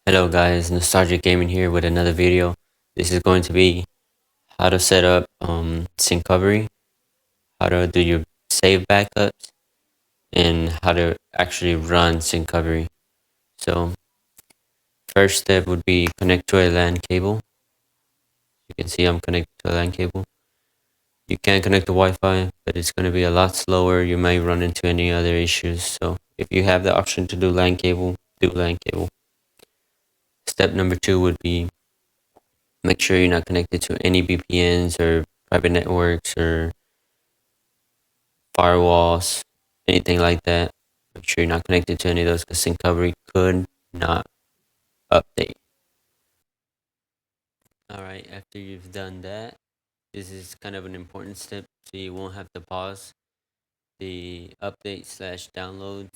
Hello guys, Nostalgic Gaming here with another video. This is going to be how to set up Syncovery, how to do your save backups, and how to actually run Syncovery. So first step would be connect to a LAN cable. You can see I'm connected to a LAN cable. You can connect to Wi-Fi, but it's going to be a lot slower. You may run into any other issues. So if you have the option to do LAN cable, do LAN cable. Step number 2 would be make sure you're not connected to any VPNs or private networks or firewalls, anything like that. Make sure you're not connected to any of those because Syncovery could not update. Alright, after you've done that, this is kind of an important step so you won't have to pause the update slash download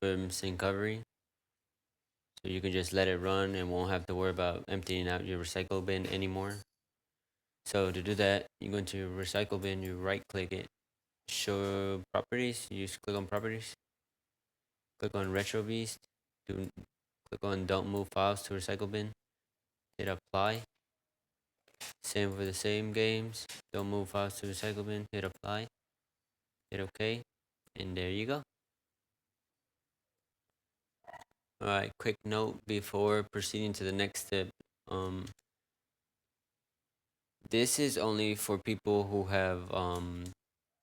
from Syncovery. So you can just let it run and won't have to worry about emptying out your recycle bin anymore. So to do that, you go into your recycle bin, you right click it, show properties, you just click on properties, click on retro beast, click on don't move files to recycle bin, hit apply. Same for the same games, don't move files to recycle bin, hit apply, hit OK, and there you go. Alright, quick note before proceeding to the next step. This is only for people who have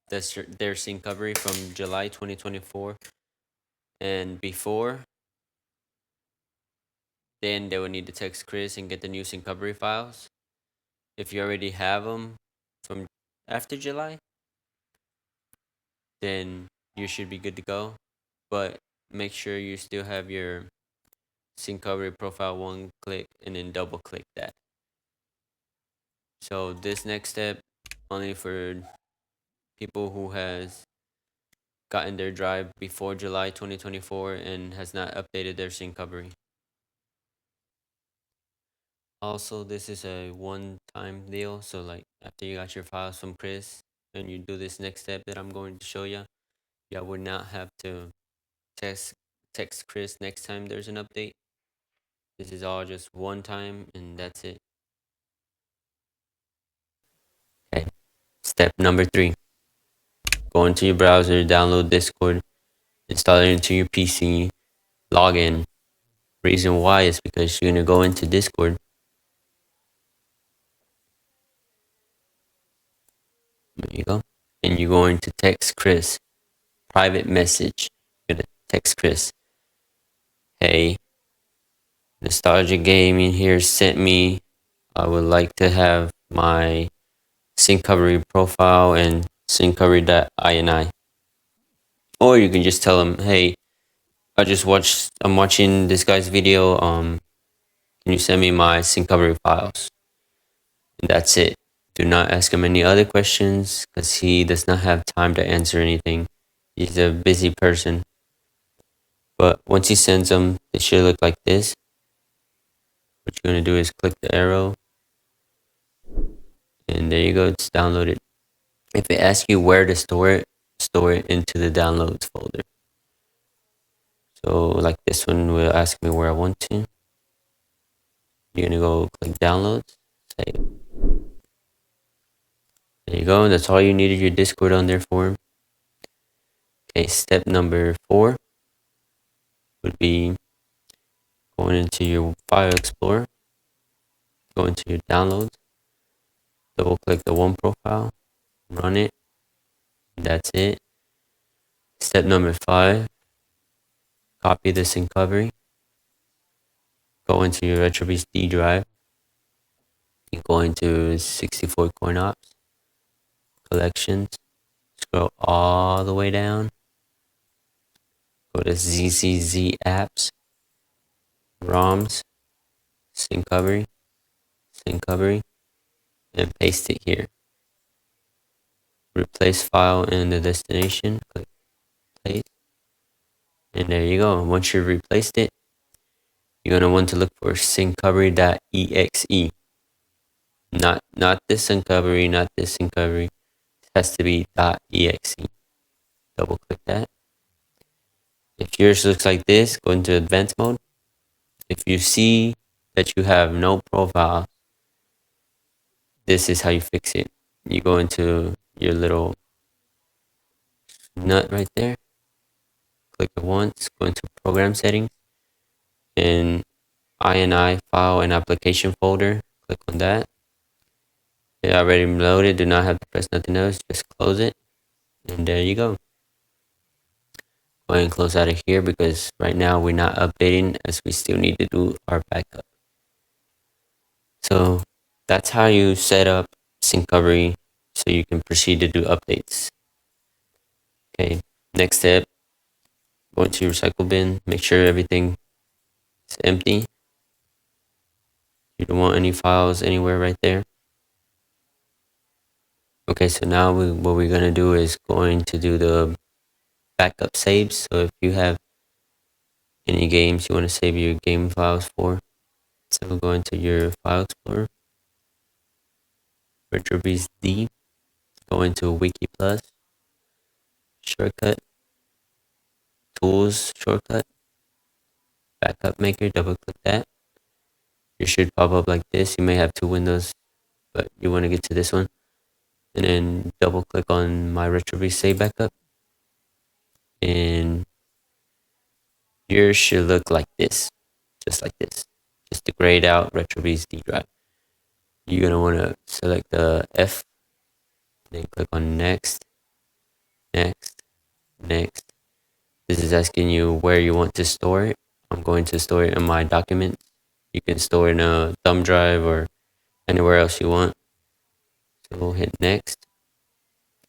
their Syncovery from July 2024 and before. Then they will need to text Chris and get the new Syncovery files. If you already have them from after July, then you should be good to go. But make sure you still have your Syncovery profile one click and then double click that. So this next step only for people who has gotten their drive before July 2024 and has not updated their Syncovery. Also, this is a one-time deal. So like after you got your files from Chris and you do this next step that I'm going to show you, you would not have to text Chris next time there's an update. This is all just one time and that's it. Okay. Step number 3. Go into your browser, download Discord, install it into your PC, log in. Reason why is because you're gonna go into Discord. There you go. And you're going to text Chris. Private message. You're gonna text Chris. Hey, Nostalgia Gaming here sent me. I would like to have my Syncovery profile and Syncovery.ini. Or you can just tell them, hey, I'm watching this guy's video. Can you send me my Syncovery files? And that's it. Do not ask him any other questions because he does not have time to answer anything. He's a busy person. But once he sends them, they should look like this. What you're going to do is click the arrow. And there you go, it's downloaded. If it asks you where to store it into the downloads folder. So like this one will ask me where I want to. You're going to go click downloads, save. There you go, that's all you needed your Discord on there for. Okay, step number 4 would be going into your file explorer, go into your downloads, double click the one profile, run it, that's it. Step number 5, copy this Syncovery, go into your RetroBeast D drive, you go into 64 coin ops, collections, scroll all the way down, go to ZZZ apps, ROMs, Syncovery, and paste it here. Replace file in the destination, click paste, and there you go. Once you've replaced it, you're going to want to look for syncovery.exe. Not this Syncovery, not this Syncovery. It has to be .exe. Double click that. If yours looks like this, go into advanced mode. if you see that you have no profile, this is how you fix it. You go into your little nut right there, click it once, go into program settings, and INI file and application folder, click on that. It already loaded, do not have to press nothing else, just close it, and there you go. Go ahead and close out of here because right now we're not updating as we still need to do our backup. So that's how you set up Syncovery so you can proceed to do updates. Okay, next step, go into your recycle bin, make sure everything is empty. You don't want any files anywhere right there. Okay, so now what we're going to do is going to do the backup saves. So if you have any games you want to save your game files for, so we'll go into your file explorer, RetroBeast D, go into Wiki Plus, shortcut, tools shortcut, backup maker, double click that. You should pop up like this. You may have two windows, but you want to get to this one. And then double click on my RetroBeast save backup. And yours should look like this, just like this. Just the grayed out RetroBeast D drive. You're going to want to select the F, then click on next, next, next. This is asking you where you want to store it. I'm going to store it in my documents. You can store it in a thumb drive or anywhere else you want. So we'll hit next.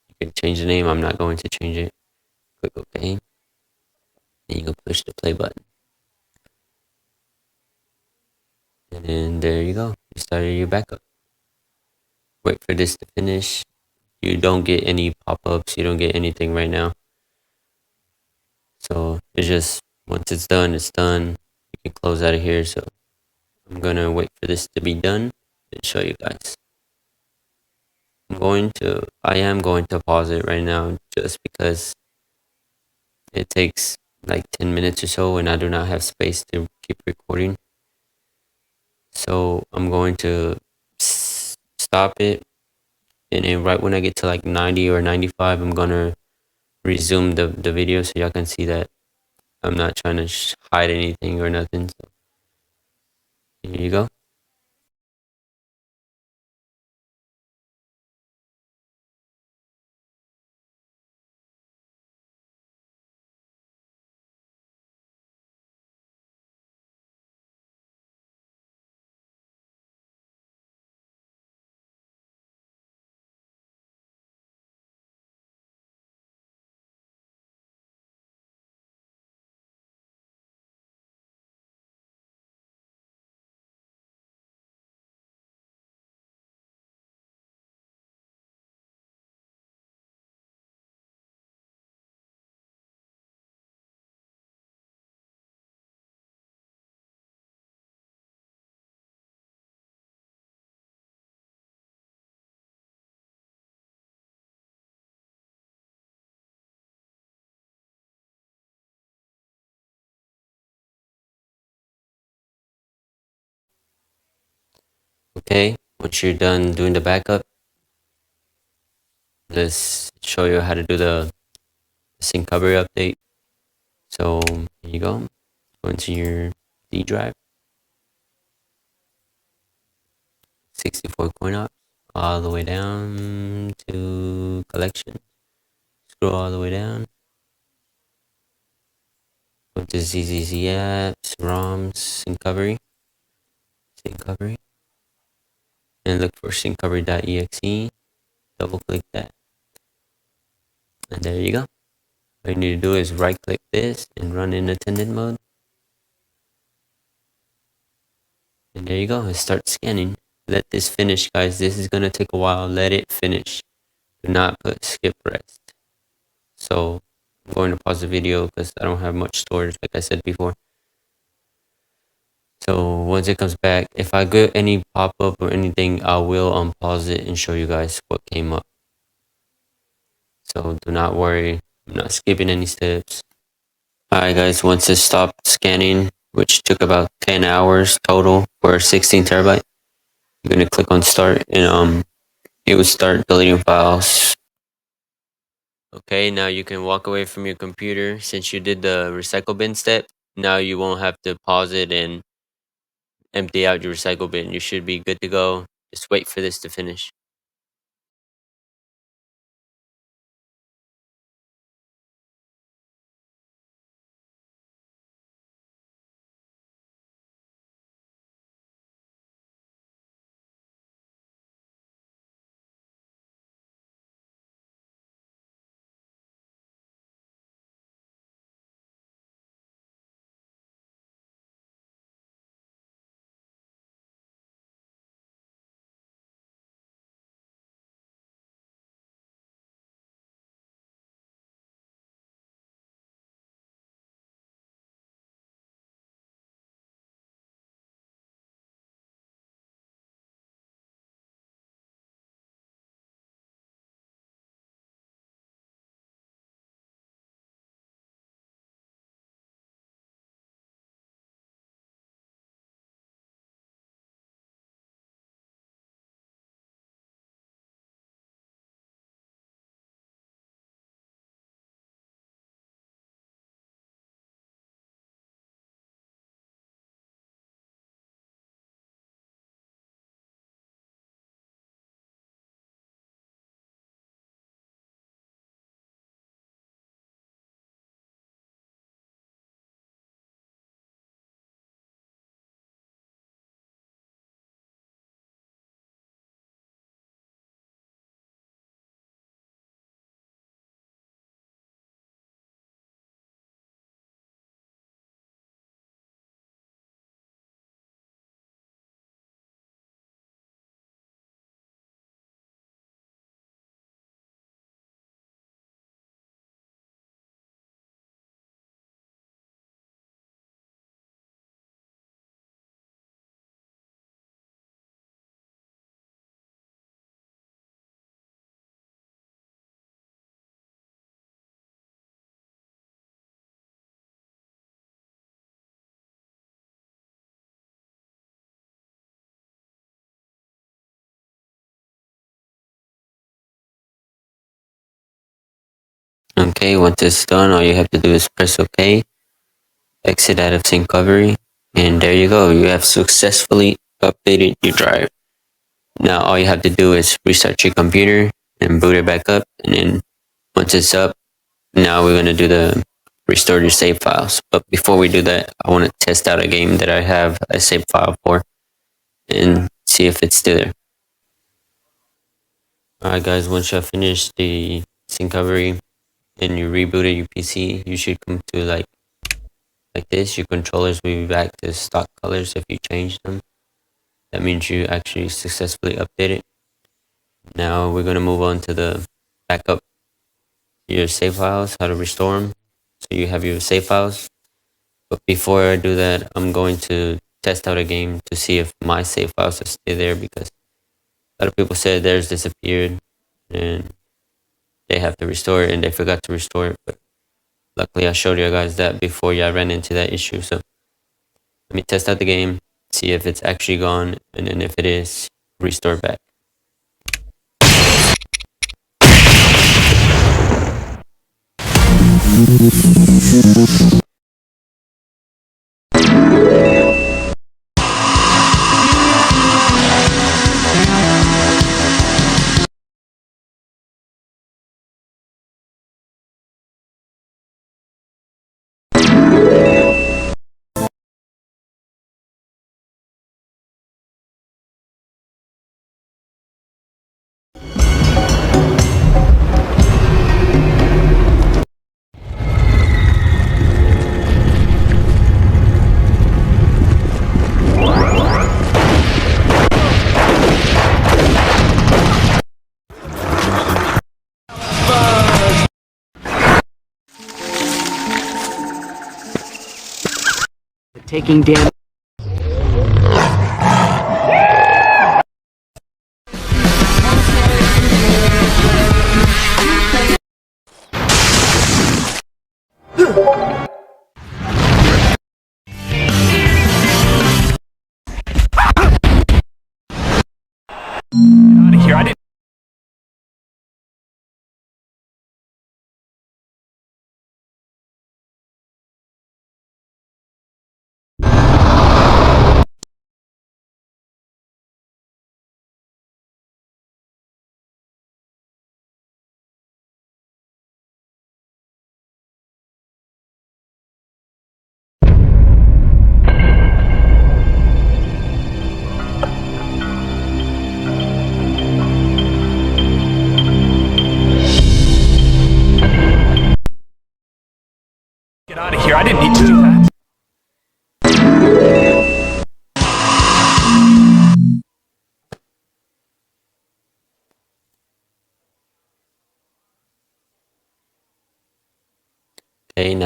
You can change the name. I'm not going to change it. Click OK. And you can push the play button. And then there you go. You started your backup. Wait for this to finish. You don't get any pop-ups. You don't get anything right now. So it's just, once it's done, it's done. You can close out of here. So I'm going to wait for this to be done and show you guys. I am going to pause it right now just because it takes like 10 minutes or so and I do not have space to keep recording. So I'm going to stop it, and then right when I get to like 90 or 95, I'm going to resume the video so y'all can see that I'm not trying to hide anything or nothing. So here you go. Okay, once you're done doing the backup, let's show you how to do the Syncovery update. So here you go. Go into your D drive, 64 coin ops, all the way down to collection. Scroll all the way down. Go to ZZZ apps, ROMs, Syncovery, and look for syncovery.exe. Double click that, and there you go. All you need to do is right click this and run in attendant mode. And there you go. It starts scanning. Let this finish, guys. This is going to take a while. Let it finish. Do not put skip rest. So I'm going to pause the video because I don't have much storage, like I said before. So once it comes back, if I get any pop-up or anything, I will unpause it and show you guys what came up. So do not worry. I'm not skipping any steps. Alright guys, once it stopped scanning, which took about 10 10 hours total for 16 terabyte. You're gonna click on start, and it will start deleting files. Okay, now you can walk away from your computer. Since you did the recycle bin step, now you won't have to pause it and empty out your recycle bin. You should be good to go. Just wait for this to finish. Okay, once it's done, all you have to do is press OK, exit out of Syncovery, and there you go. You have successfully updated your drive. Now all you have to do is restart your computer and boot it back up, and then once it's up, now we're going to do the restore your save files. But before we do that, I want to test out a game that I have a save file for and see if it's still there. Alright guys, once you have finished the Syncovery and you rebooted your PC, you should come to like this. Your controllers will be back to stock colors if you change them. That means you actually successfully updated. Now we're going to move on to the backup your save files, how to restore them. So you have your save files. But before I do that, I'm going to test out a game to see if my save files are still there, because a lot of people said theirs disappeared and they have to restore it and they forgot to restore it. But luckily I showed you guys that before y'all ran into that issue. So let me test out the game, see if it's actually gone, and then if it is, restore back. Taking damage.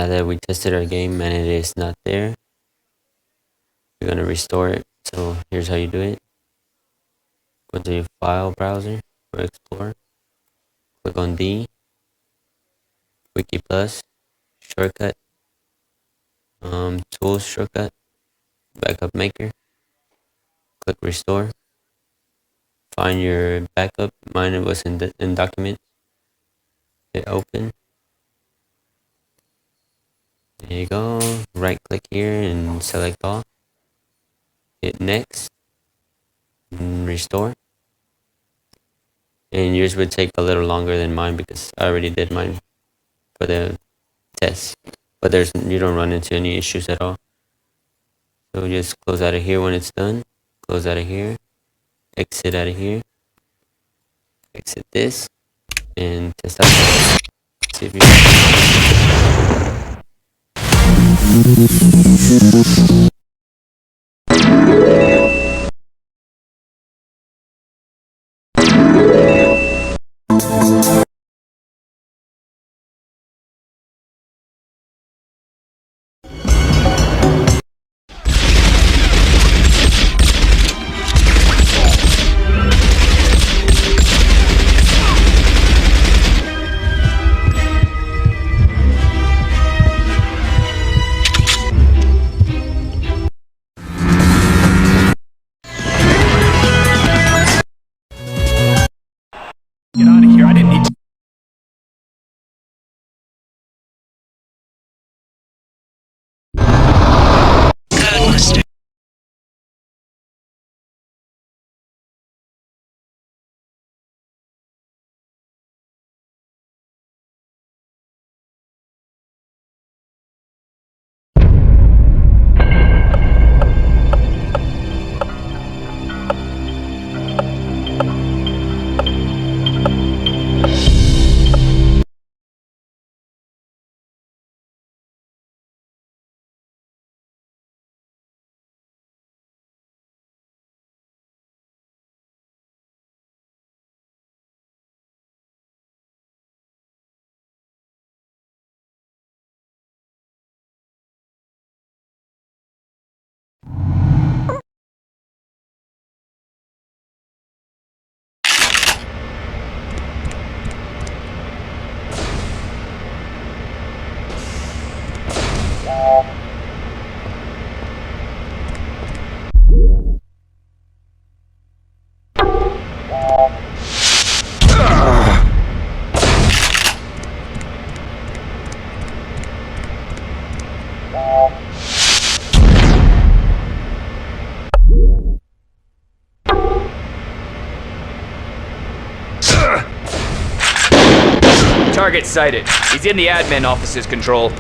now that we tested our game and it is not there, we're gonna restore it. So here's how you do it. Go to your file browser or Explorer. Click on D, Wiki Plus, shortcut, Tools shortcut, Backup Maker. Click Restore. Find your backup. Mine was in Documents. Hit Open. There you go. Right click here and select all. Hit Next. And restore. And yours would take a little longer than mine because I already did mine for the test. But you don't run into any issues at all. So just close out of here when it's done. Close out of here. Exit out of here. Exit this. And test out. See if you Get out of here. I didn't need to. Target sighted. He's in the admin office's control.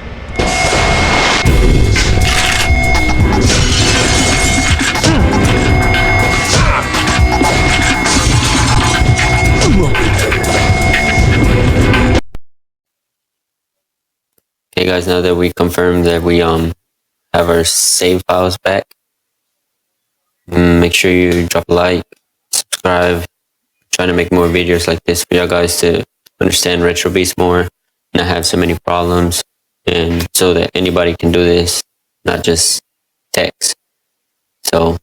Okay guys, now that we confirmed that we have our save files back, make sure you drop a like, subscribe, trying to make more videos like this for you guys to understand Retro Beast more, not have so many problems, and so that anybody can do this, not just techs. So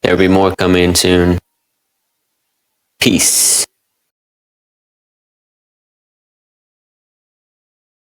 there'll be more coming soon. Peace.